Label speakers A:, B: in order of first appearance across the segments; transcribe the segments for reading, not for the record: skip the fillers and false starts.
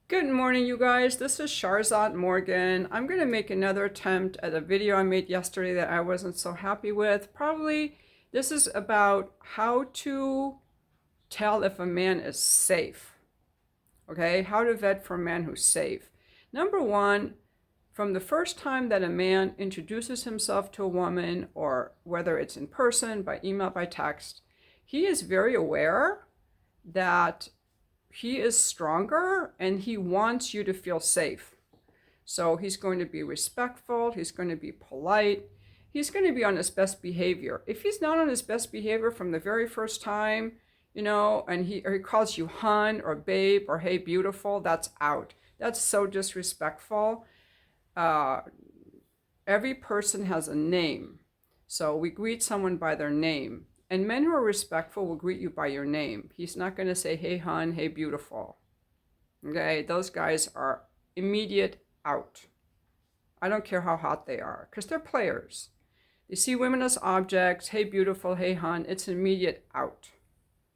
A: Good morning, you guys. This is Sharzad Morgan. I'm going to make another attempt at a video I made yesterday that I wasn't so happy with. Probably this is about how to tell if a man is safe. Okay, how to vet for a man who's safe. Number one, from the first time that a man introduces himself to a woman, or whether it's in person, by email, by text, he is very aware that he is stronger and he wants you to feel safe. So he's going to be respectful, he's going to be polite, he's going to be on his best behavior. If he's not on his best behavior from the very first time, and he calls you hun or babe or hey beautiful, that's out. That's so disrespectful. Every person has a name. So we greet someone by their name. And men who are respectful will greet you by your name. He's not going to say, hey, hun, hey, beautiful. Okay, those guys are immediate out. I don't care how hot they are, because they're players. They see women as objects, hey, beautiful, hey, hun, it's immediate out.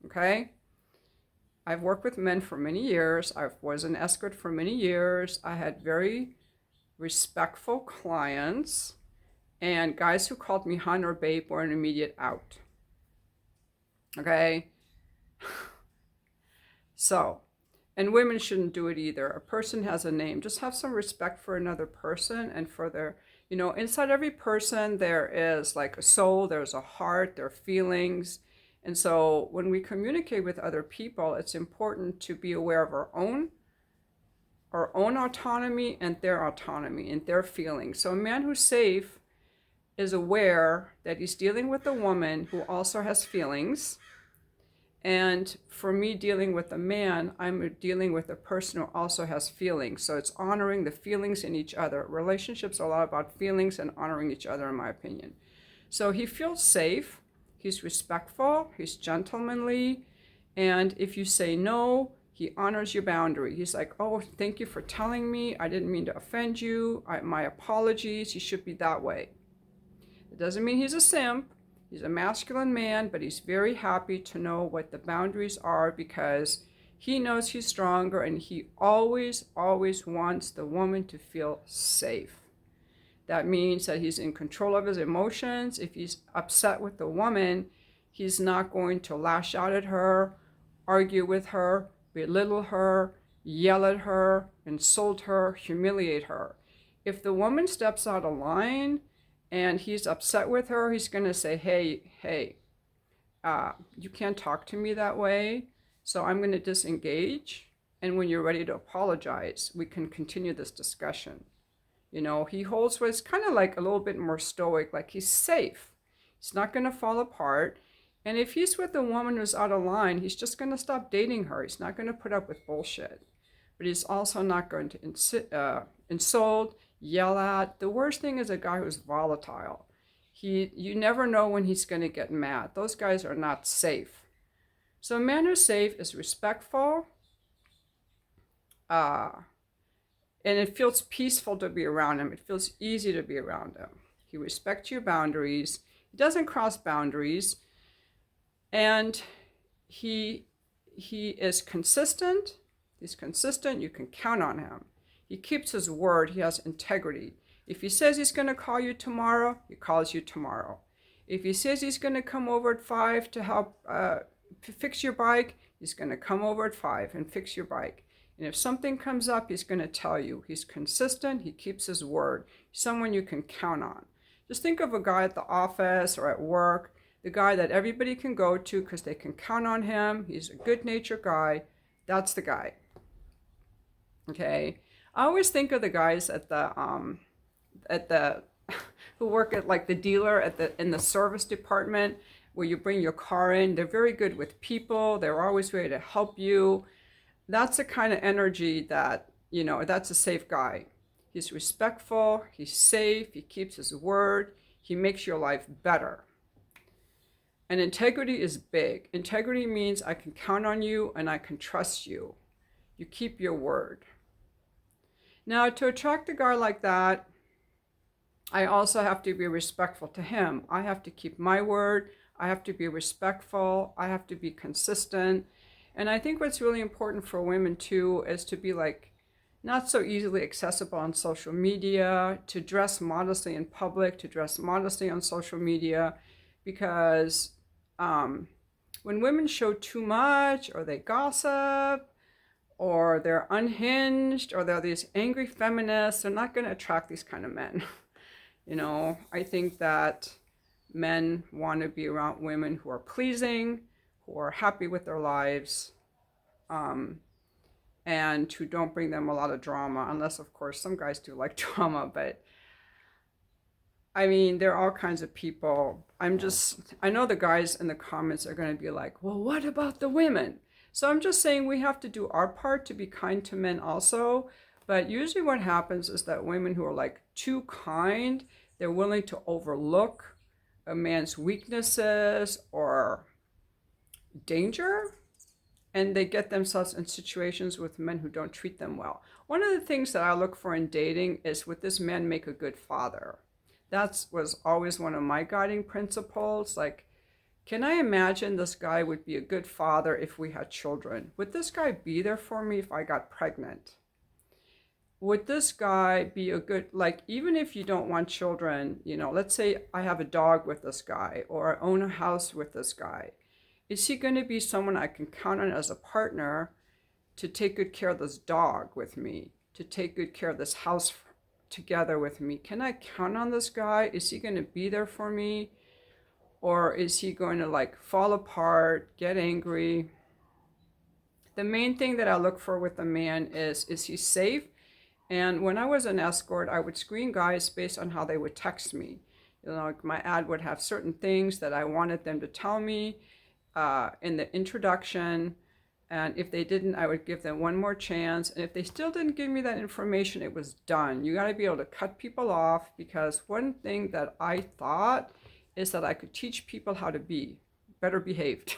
A: Okay? I've worked with men for many years. I was an escort for many years. I had very respectful clients, and guys who called me hun or babe were an immediate out. Okay? So, and women shouldn't do it either. A person has a name. Just have some respect for another person and for their, inside every person there is like a soul, there's a heart, there are feelings. And so when we communicate with other people, it's important to be aware of our own autonomy and their feelings. So a man who's safe is aware that he's dealing with a woman who also has feelings. And for me, dealing with a man, I'm dealing with a person who also has feelings. So it's honoring the feelings in each other. Relationships are a lot about feelings and honoring each other, in my opinion. So he feels safe, he's respectful, he's gentlemanly, and if you say no, he honors your boundary. He's like, oh, thank you for telling me. I didn't mean to offend you. My apologies. He should be that way. It doesn't mean he's a simp. He's a masculine man, but he's very happy to know what the boundaries are because he knows he's stronger and he always, always wants the woman to feel safe. That means that he's in control of his emotions. If he's upset with the woman, he's not going to lash out at her, argue with her, belittle her, yell at her, insult her, humiliate her. If the woman steps out of line and he's upset with her, he's going to say, hey, you can't talk to me that way, so I'm going to disengage. And when you're ready to apologize, we can continue this discussion. He holds what's kind of like a little bit more stoic, like he's safe. He's not going to fall apart. And if he's with a woman who's out of line, he's just going to stop dating her. He's not going to put up with bullshit. But he's also not going to insult, yell at. The worst thing is a guy who's volatile. You never know when he's going to get mad. Those guys are not safe. So a man who's safe is respectful, and it feels peaceful to be around him. It feels easy to be around him. He respects your boundaries. He doesn't cross boundaries. And he is consistent. He's consistent. You can count on him. He keeps his word. He has integrity. If he says he's going to call you tomorrow, he calls you tomorrow. If he says he's going to come over at 5 to help fix your bike, he's going to come over at 5 and fix your bike. And if something comes up, he's going to tell you. He's consistent. He keeps his word. He's someone you can count on. Just think of a guy at the office or at work, the guy that everybody can go to because they can count on him. He's a good-natured guy. That's the guy. Okay? I always think of the guys at the who work at like the dealer in the service department where you bring your car in. They're very good with people. They're always ready to help you. That's the kind of energy that, that's a safe guy. He's respectful, he's safe, he keeps his word, he makes your life better. And integrity is big. Integrity means I can count on you and I can trust you. You keep your word. Now, to attract a guy like that, I also have to be respectful to him. I have to keep my word. I have to be respectful. I have to be consistent. And I think what's really important for women too is to be like not so easily accessible on social media, to dress modestly in public, to dress modestly on social media, because when women show too much, or they gossip, or they're unhinged, or they're these angry feminists, they're not going to attract these kind of men. I think that men want to be around women who are pleasing, who are happy with their lives, and who don't bring them a lot of drama, unless, of course, some guys do like drama. But I mean, there are all kinds of people. I know the guys in the comments are going to be like, well, what about the women? So I'm just saying we have to do our part to be kind to men also. But usually what happens is that women who are like too kind, they're willing to overlook a man's weaknesses or danger, and they get themselves in situations with men who don't treat them well. One of the things that I look for in dating is, would this man make a good father? That was always one of my guiding principles. Like, can I imagine this guy would be a good father if we had children? Would this guy be there for me if I got pregnant? Would this guy be a good, like, even if you don't want children, let's say I have a dog with this guy, or I own a house with this guy. Is he going to be someone I can count on as a partner to take good care of this dog with me, to take good care of this house together with me? Can I count on this guy? Is he going to be there for me? Or is he going to like fall apart, get angry? The main thing that I look for with a man is he safe? And when I was an escort, I would screen guys based on how they would text me. Like my ad would have certain things that I wanted them to tell me in the introduction. And if they didn't, I would give them one more chance. And if they still didn't give me that information, it was done. You got to be able to cut people off, because one thing that I thought is that I could teach people how to be better behaved.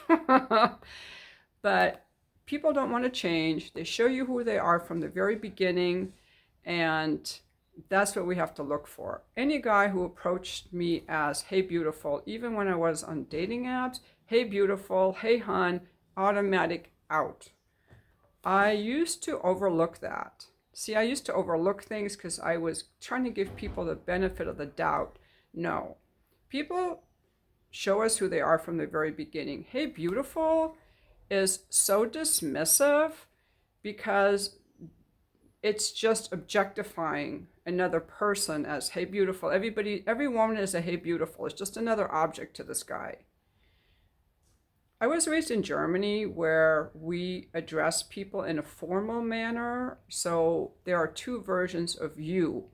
A: But people don't want to change. They show you who they are from the very beginning. And that's what we have to look for. Any guy who approached me as, hey, beautiful, even when I was on dating apps, hey, beautiful, hey, hon, automatic out. I used to overlook that. See, I used to overlook things because I was trying to give people the benefit of the doubt. No. People show us who they are from the very beginning. Hey, beautiful is so dismissive because it's just objectifying another person as, hey, beautiful. Every woman is a hey, beautiful. It's just another object to this guy. I was raised in Germany, where we address people in a formal manner. So there are two versions of you.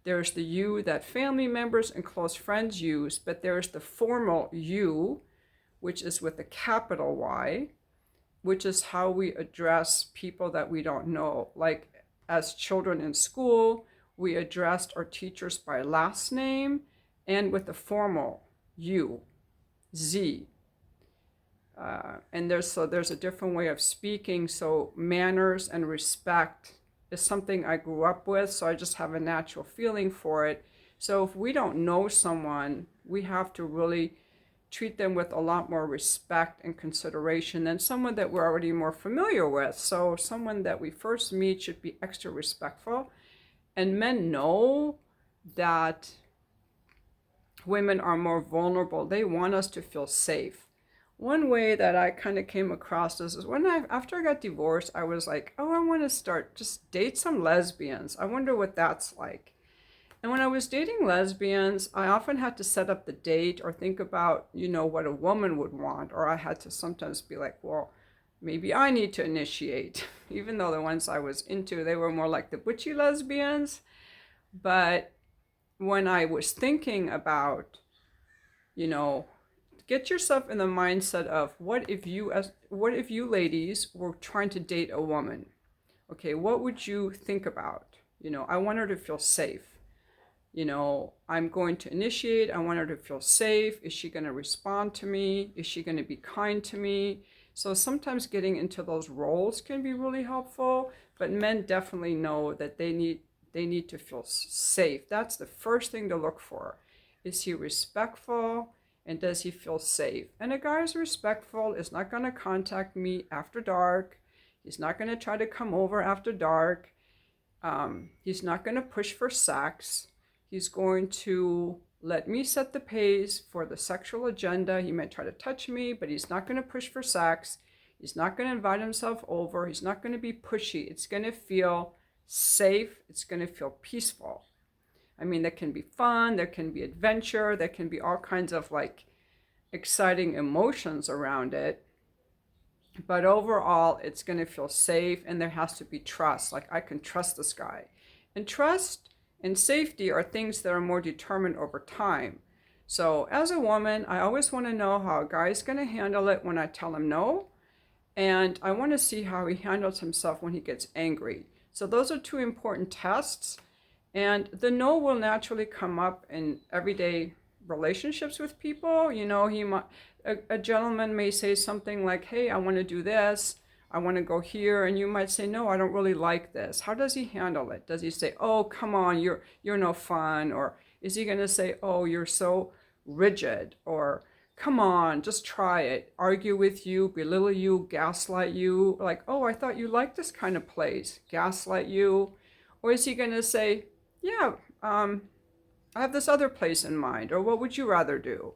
A: There's the you that family members and close friends use, but there's the formal you, which is with a capital Y, which is how we address people that we don't know. Like as children in school, we addressed our teachers by last name and with the formal you, Z. And there's a different way of speaking. So manners and respect is something I grew up with, so I just have a natural feeling for it. So if we don't know someone, we have to really treat them with a lot more respect and consideration than someone that we're already more familiar with. So someone that we first meet should be extra respectful. And men know that women are more vulnerable. They want us to feel safe. One way that I kind of came across this is after I got divorced, I was like, oh, I want to just date some lesbians. I wonder what that's like. And when I was dating lesbians, I often had to set up the date or think about, what a woman would want. Or I had to sometimes be like, well, maybe I need to initiate. Even though the ones I was into, they were more like the butchy lesbians. But when I was thinking about, get yourself in the mindset of what if you ladies were trying to date a woman? Okay, what would you think about? I want her to feel safe. I'm going to initiate. I want her to feel safe. Is she going to respond to me? Is she going to be kind to me? So sometimes getting into those roles can be really helpful, but men definitely know that they need to feel safe. That's the first thing to look for. Is he respectful? And does he feel safe? And a guy who's respectful is not going to contact me after dark. He's not going to try to come over after dark. He's not going to push for sex. He's going to let me set the pace for the sexual agenda. He might try to touch me, but he's not going to push for sex. He's not going to invite himself over. He's not going to be pushy. It's going to feel safe. It's going to feel peaceful. I mean, there can be fun, there can be adventure, there can be all kinds of like exciting emotions around it. But overall, it's going to feel safe, and there has to be trust. Like, I can trust this guy. And trust and safety are things that are more determined over time. So as a woman, I always want to know how a guy's going to handle it when I tell him no. And I want to see how he handles himself when he gets angry. So those are two important tests. And the no will naturally come up in everyday relationships with people. You know, a gentleman may say something like, hey, I want to do this, I want to go here, and you might say, no, I don't really like this. How does he handle it? Does he say, oh, come on, you're no fun? Or is he going to say, oh, you're so rigid? Or come on, just try it, argue with you, belittle you, gaslight you, like, oh, I thought you liked this kind of place, gaslight you? Or is he going to say, yeah, I have this other place in mind, or what would you rather do?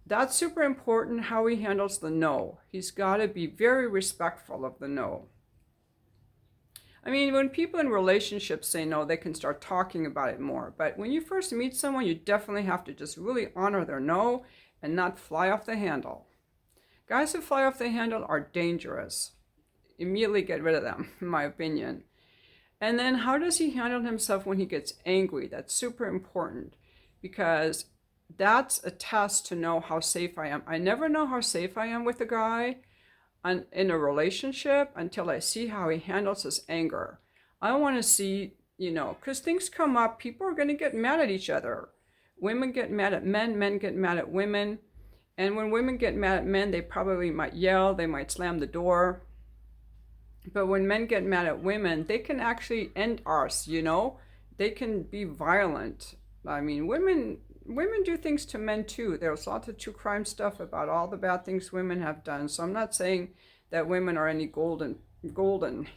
A: That's super important, how he handles the no. He's got to be very respectful of the no. I mean, when people in relationships say no, they can start talking about it more. But when you first meet someone, you definitely have to just really honor their no and not fly off the handle. Guys who fly off the handle are dangerous. Immediately get rid of them, in my opinion. And then how does he handle himself when he gets angry? That's super important, because that's a test to know how safe I am. I never know how safe I am with a guy in a relationship until I see how he handles his anger. I want to see, because things come up, people are going to get mad at each other. Women get mad at men, men get mad at women. And when women get mad at men, they probably might yell, they might slam the door. But when men get mad at women, they can actually end us, They can be violent. I mean, women do things to men too. There's lots of true crime stuff about all the bad things women have done. So I'm not saying that women are any golden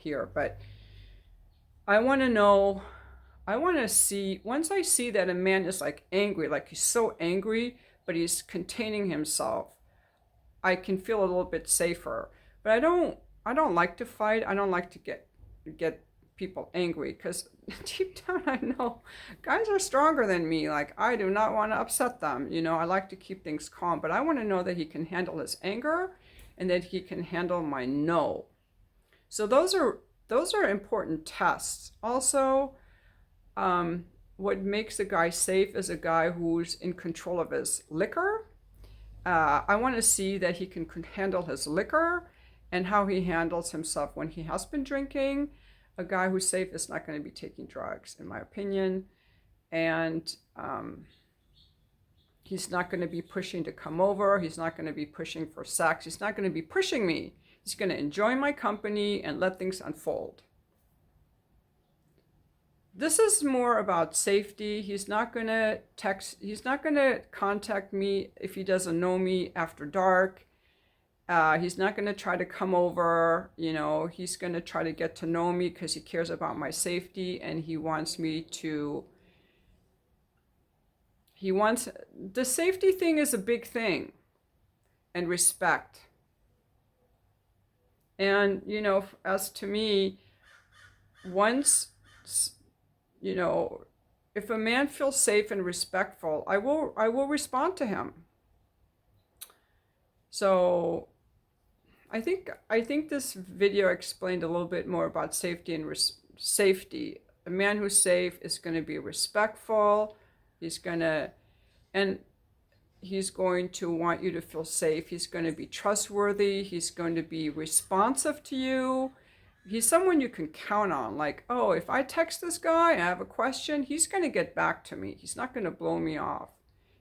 A: here, but I want to see, once I see that a man is like angry, like he's so angry, but he's containing himself, I can feel a little bit safer. But I don't like to fight. I don't like to get people angry, because deep down I know guys are stronger than me. Like, I do not want to upset them. I like to keep things calm, but I want to know that he can handle his anger and that he can handle my no. So those are important tests. Also, what makes a guy safe is a guy who's in control of his liquor. I want to see that he can handle his liquor and how he handles himself when he has been drinking. A guy who's safe is not going to be taking drugs, in my opinion. And he's not going to be pushing to come over. He's not going to be pushing for sex. He's not going to be pushing me. He's going to enjoy my company and let things unfold. This is more about safety. He's not going to contact me if he doesn't know me after dark. He's not going to try to come over. He's going to try to get to know me because he cares about my safety, and he wants the safety thing is a big thing, and respect. And, as to me, once, if a man feels safe and respectful, I will respond to him. So I think this video explained a little bit more about safety and safety. A man who's safe is going to be respectful. He's going to want you to feel safe. He's going to be trustworthy. He's going to be responsive to you. He's someone you can count on. Like, oh, if I text this guy and I have a question, he's going to get back to me. He's not going to blow me off.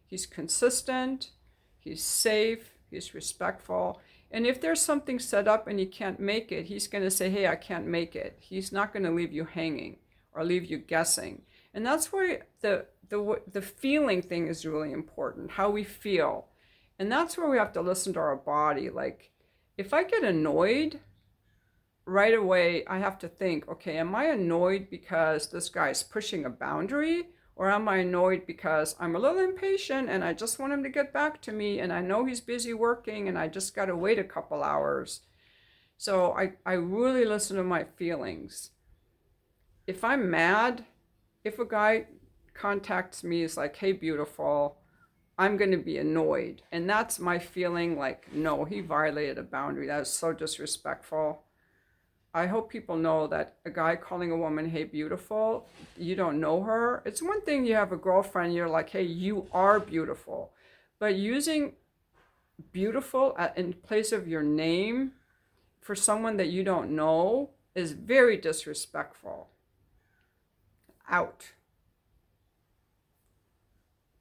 A: He's consistent. He's safe. He's respectful. And if there's something set up and he can't make it, he's going to say, hey, I can't make it. He's not going to leave you hanging or leave you guessing. And that's where the feeling thing is really important, how we feel. And that's where we have to listen to our body. Like, if I get annoyed right away I have to think, okay, am I annoyed because this guy's pushing a boundary? Or am I annoyed because I'm a little impatient and I just want him to get back to me and I know he's busy working and I just got to wait a couple hours? So I really listen to my feelings. If I'm mad, if a guy contacts me, is like, hey, beautiful, I'm going to be annoyed. And that's my feeling, like, no, he violated a boundary. That is so disrespectful. I hope people know that a guy calling a woman, hey, beautiful, you don't know her. It's one thing you have a girlfriend, you're like, hey, you are beautiful. But using beautiful in place of your name for someone that you don't know is very disrespectful. Out.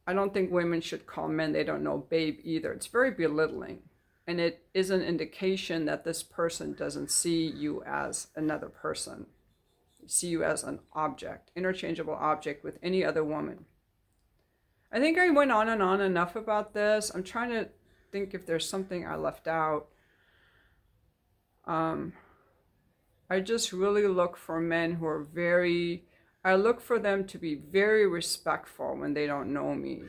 A: I don't think women should call men they don't know babe either. It's very belittling. And it is an indication that this person doesn't see you as another person. They see you as an object, interchangeable object with any other woman. I think I went on and on enough about this. I'm trying to think if there's something I left out. I just really look for men who are I look for them to be very respectful when they don't know me.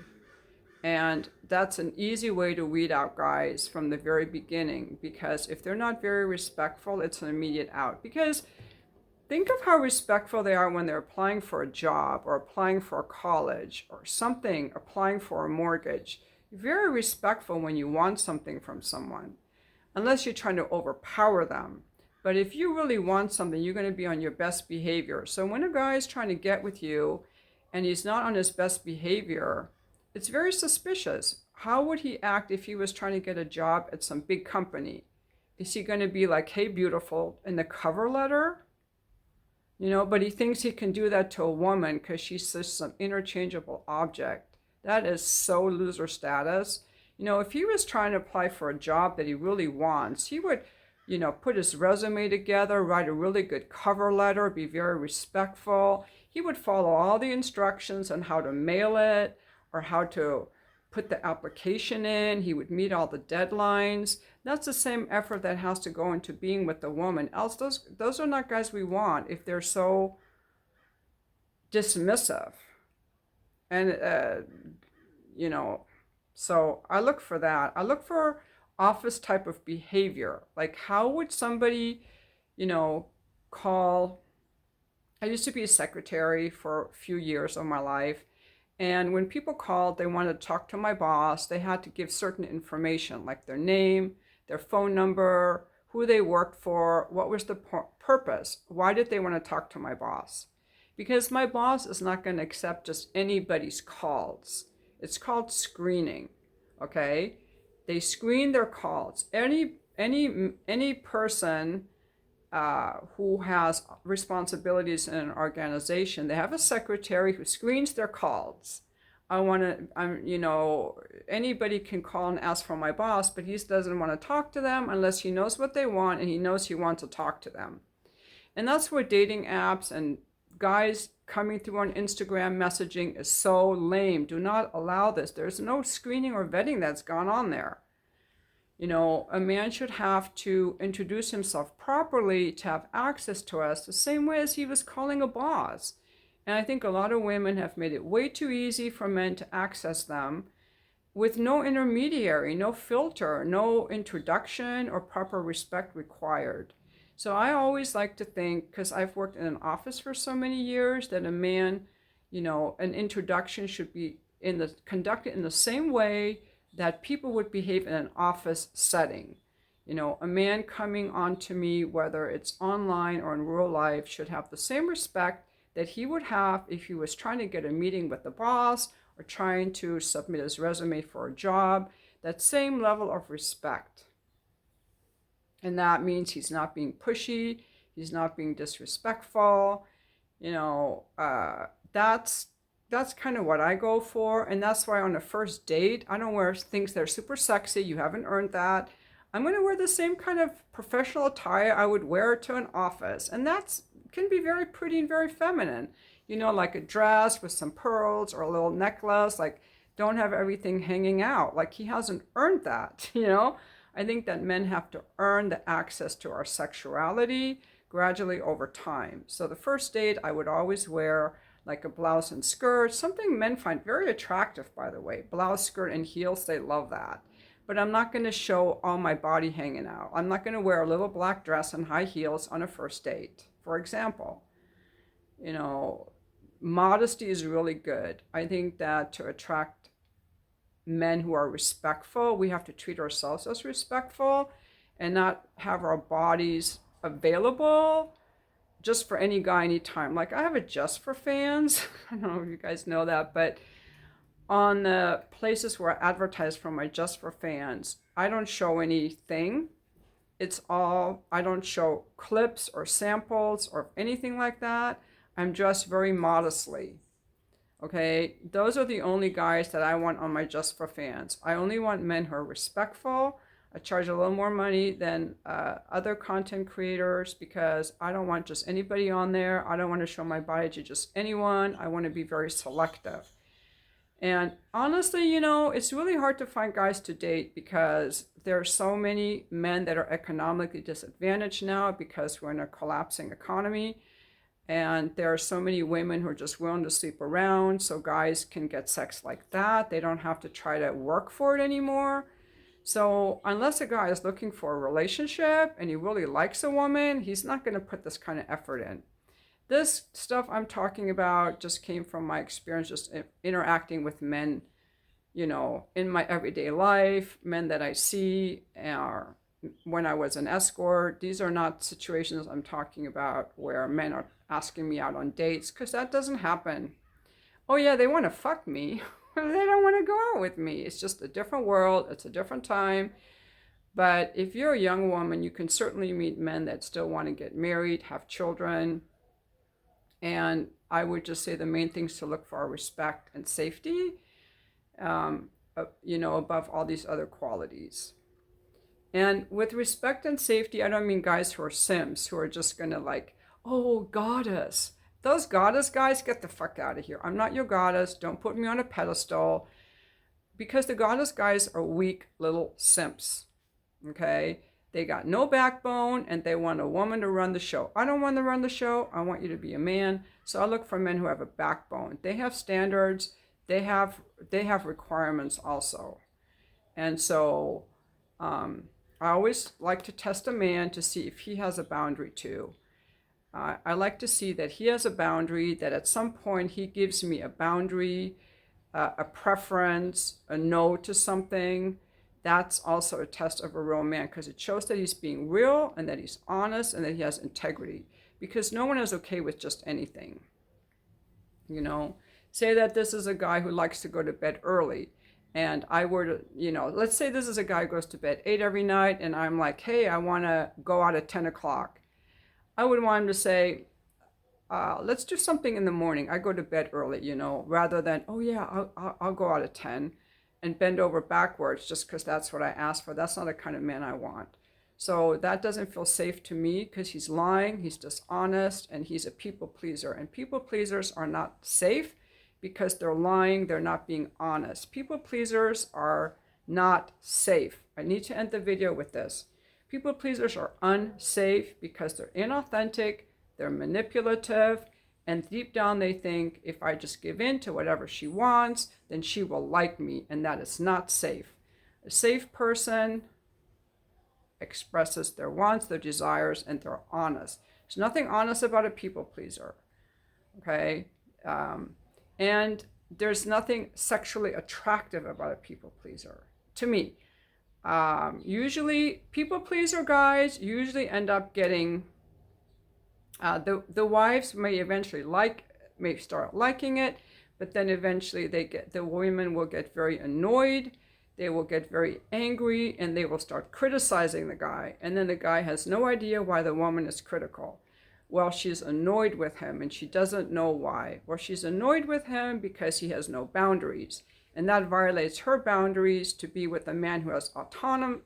A: And that's an easy way to weed out guys from the very beginning, because if they're not very respectful, it's an immediate out. Because think of how respectful they are when they're applying for a job or applying for a college or something, applying for a mortgage. You're very respectful when you want something from someone, unless you're trying to overpower them. But if you really want something, you're going to be on your best behavior. So when a guy is trying to get with you and he's not on his best behavior, it's very suspicious. How would he act if he was trying to get a job at some big company? Is he going to be like, hey, beautiful, in the cover letter? But he thinks he can do that to a woman because she's just some interchangeable object. That is so loser status. If he was trying to apply for a job that he really wants, he would put his resume together, write a really good cover letter, be very respectful. He would follow all the instructions on how to mail it or how to put the application in. He would meet all the deadlines. That's the same effort that has to go into being with the woman. Else those are not guys we want if they're so dismissive. And, so I look for that. I look for office type of behavior. Like, how would somebody, call? I used to be a secretary for a few years of my life. And when people called, they wanted to talk to my boss, they had to give certain information, like their name, their phone number, who they worked for, what was the purpose, why did they want to talk to my boss? Because my boss is not going to accept just anybody's calls. It's called screening, okay? They screen their calls. Any person who has responsibilities in an organization, they have a secretary who screens their calls. Anybody can call and ask for my boss, but he doesn't want to talk to them unless he knows what they want and he knows he wants to talk to them. And that's where dating apps and guys coming through on Instagram messaging is so lame. Do not allow this. There's no screening or vetting that's gone on there. A man should have to introduce himself properly to have access to us the same way as he was calling a boss. And I think a lot of women have made it way too easy for men to access them with no intermediary, no filter, no introduction or proper respect required. So I always like to think, because I've worked in an office for so many years, that a man, an introduction should be conducted in the same way that people would behave in an office setting. A man coming on to me, whether it's online or in real life, should have the same respect that he would have if he was trying to get a meeting with the boss or trying to submit his resume for a job. That same level of respect. And that means he's not being pushy, he's not being disrespectful. That's kind of what I go for. And that's why on the first date, I don't wear things that are super sexy. You haven't earned that. I'm going to wear the same kind of professional attire I would wear to an office. And that can be very pretty and very feminine. Like a dress with some pearls or a little necklace. Like, don't have everything hanging out. Like, he hasn't earned that, I think that men have to earn the access to our sexuality gradually over time. So the first date, I would always wear like a blouse and skirt, something men find very attractive, by the way. Blouse, skirt, and heels, they love that. But I'm not going to show all my body hanging out. I'm not going to wear a little black dress and high heels on a first date, for example. You know, modesty is really good. I think that to attract men who are respectful, we have to treat ourselves as respectful and not have our bodies available just for any guy anytime. Like I have a Just for fans. I don't know if you guys know that, but on the places where I advertise for my Just for fans, I don't show anything. It's all, I don't show clips or samples or anything like that. I'm dressed very modestly. Okay, those are the only guys that I want on my Just for fans. I only want men who are respectful. I charge a little more money than other content creators because I don't want just anybody on there. I don't want to show my body to just anyone. I want to be very selective. And honestly, you know, it's really hard to find guys to date because there are so many men that are economically disadvantaged now because we're in a collapsing economy. And there are so many women who are just willing to sleep around, so guys can get sex like that. They don't have to try to work for it anymore. So unless a guy is looking for a relationship and he really likes a woman, he's not going to put this kind of effort in. This stuff I'm talking about just came from my experience just interacting with men, you know, in my everyday life, men that I see are when I was an escort. These are not situations I'm talking about where men are asking me out on dates, because that doesn't happen. Oh yeah, they want to fuck me. They don't want to go out with me. It's just a different world. It's a different time. But if you're a young woman, you can certainly meet men that still want to get married, have children. And I would just say the main things to look for are respect and safety, you know, above all these other qualities. And with respect and safety, I don't mean guys who are simps, who are just going to like, oh, goddess. Those goddess guys, get the fuck out of here. I'm not your goddess. Don't put me on a pedestal. Because the goddess guys are weak little simps. Okay? They got no backbone and they want a woman to run the show. I don't want to run the show. I want you to be a man. So I look for men who have a backbone. They have standards. They have requirements also. And so I always like to test a man to see if he has a boundary too. I like to see that he has a boundary, that at some point he gives me a boundary, a preference, a no to something. That's also a test of a real man, because it shows that he's being real and that he's honest and that he has integrity, because no one is okay with just anything. You know, say that this is a guy who likes to go to bed early, and I were to, you know, let's say this is a guy who goes to bed 8 every night, and I'm like, hey, I want to go out at 10 o'clock. I would want him to say, let's do something in the morning. I go to bed early, you know, rather than, oh yeah, I'll go out at 10 and bend over backwards just because that's what I asked for. That's not the kind of man I want. So that doesn't feel safe to me, because he's lying, he's dishonest, and he's a people pleaser. And people pleasers are not safe because they're lying, they're not being honest. People pleasers are not safe. I need to end the video with this. People pleasers are unsafe because they're inauthentic, they're manipulative, and deep down they think, if I just give in to whatever she wants, then she will like me, and that is not safe. A safe person expresses their wants, their desires, and they're honest. There's nothing honest about a people pleaser, okay? And there's nothing sexually attractive about a people pleaser, to me. Usually people pleaser guys usually end up getting the wives may start liking it, but then eventually the women will get very annoyed, they will get very angry, and they will start criticizing the guy, and then the guy has no idea why the woman is critical. Well, she's annoyed with him and she doesn't know why. Well, she's annoyed with him because he has no boundaries. And that violates her boundaries to be with a man who has autonomy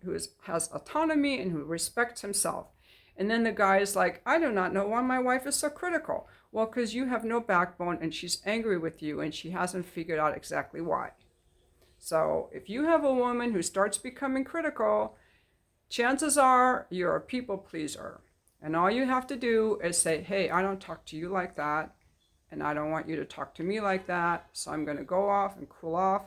A: and who respects himself. And then the guy is like, I do not know why my wife is so critical. Well, because you have no backbone and she's angry with you and she hasn't figured out exactly why. So if you have a woman who starts becoming critical, chances are you're a people pleaser. And all you have to do is say, hey, I don't talk to you like that. And I don't want you to talk to me like that. So I'm going to go off and cool off.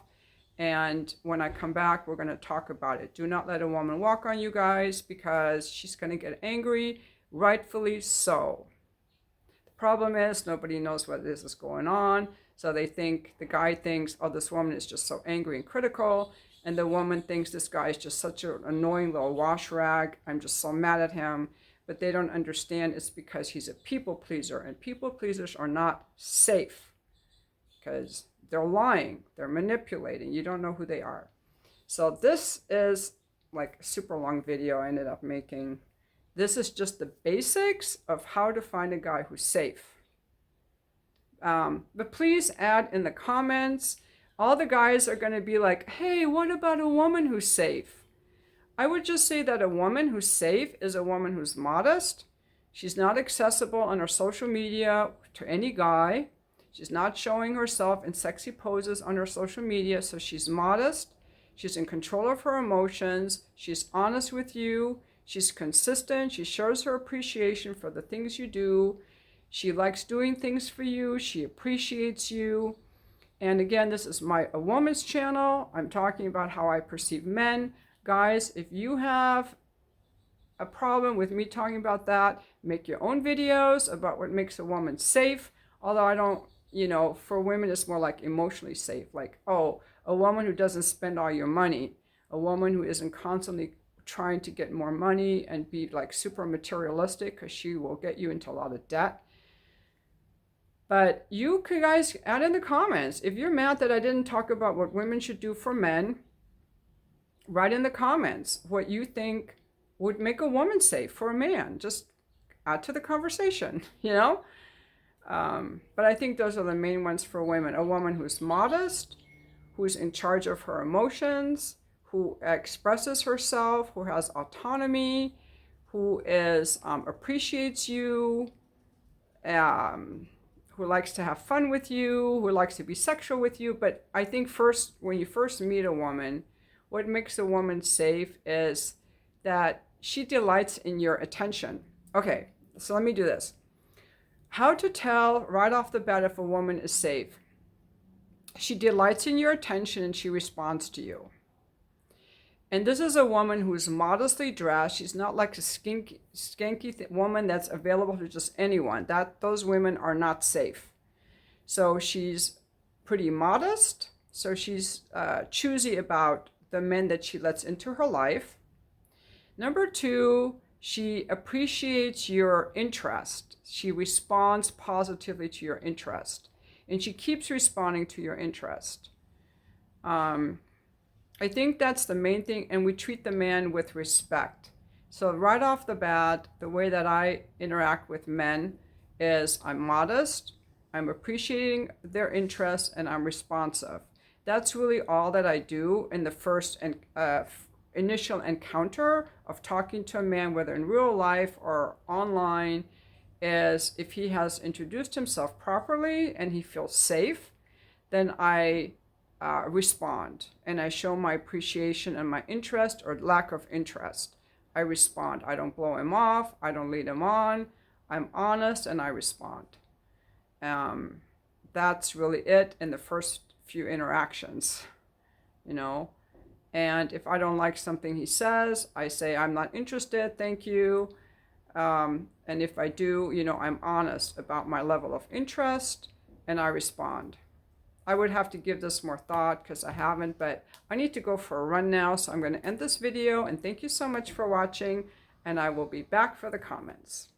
A: And when I come back, we're going to talk about it. Do not let a woman walk on you guys, because she's going to get angry, rightfully so. The problem is nobody knows what it is that's going on. So the guy thinks, oh, this woman is just so angry and critical. And the woman thinks this guy is just such an annoying little wash rag. I'm just so mad at him. But they don't understand it's because he's a people pleaser. And people pleasers are not safe, because they're lying, they're manipulating. You don't know who they are. So this is like a super long video I ended up making. This is just the basics of how to find a guy who's safe. But please add in the comments. All the guys are going to be like, hey, what about a woman who's safe? I would just say that a woman who's safe is a woman who's modest. She's not accessible on her social media to any guy. She's not showing herself in sexy poses on her social media, so she's modest. She's in control of her emotions. She's honest with you. She's consistent. She shows her appreciation for the things you do. She likes doing things for you. She appreciates you. And again, this is a woman's channel. I'm talking about how I perceive men. Guys, if you have a problem with me talking about that, make your own videos about what makes a woman safe. Although I don't, for women, it's more like emotionally safe. Like, oh, a woman who doesn't spend all your money, a woman who isn't constantly trying to get more money and be like super materialistic, because she will get you into a lot of debt. But you guys add in the comments. If you're mad that I didn't talk about what women should do for men, write in the comments what you think would make a woman safe for a man. Just add to the conversation, But I think those are the main ones for women. A woman who's modest, who's in charge of her emotions, who expresses herself, who has autonomy, who appreciates you, who likes to have fun with you, who likes to be sexual with you. But I think when you first meet a woman, what makes a woman safe is that she delights in your attention. Okay, so let me do this. How to tell right off the bat if a woman is safe. She delights in your attention and she responds to you. And this is a woman who's modestly dressed. She's not like a skanky woman that's available to just anyone. Those women are not safe. So she's pretty modest. So she's choosy about the men that she lets into her life. Number 2, she appreciates your interest. She responds positively to your interest. And she keeps responding to your interest. I think that's the main thing. And we treat the man with respect. So right off the bat, the way that I interact with men is I'm modest, I'm appreciating their interest, and I'm responsive. That's really all that I do in the first initial encounter of talking to a man, whether in real life or online, is if he has introduced himself properly and he feels safe, then I respond and I show my appreciation and my interest or lack of interest. I respond. I don't blow him off. I don't lead him on. I'm honest and I respond. That's really it in the first few interactions, And if I don't like something he says, I say, I'm not interested, thank you. And if I do, I'm honest about my level of interest and I respond. I would have to give this more thought because I haven't, but I need to go for a run now. So I'm going to end this video and thank you so much for watching, and I will be back for the comments.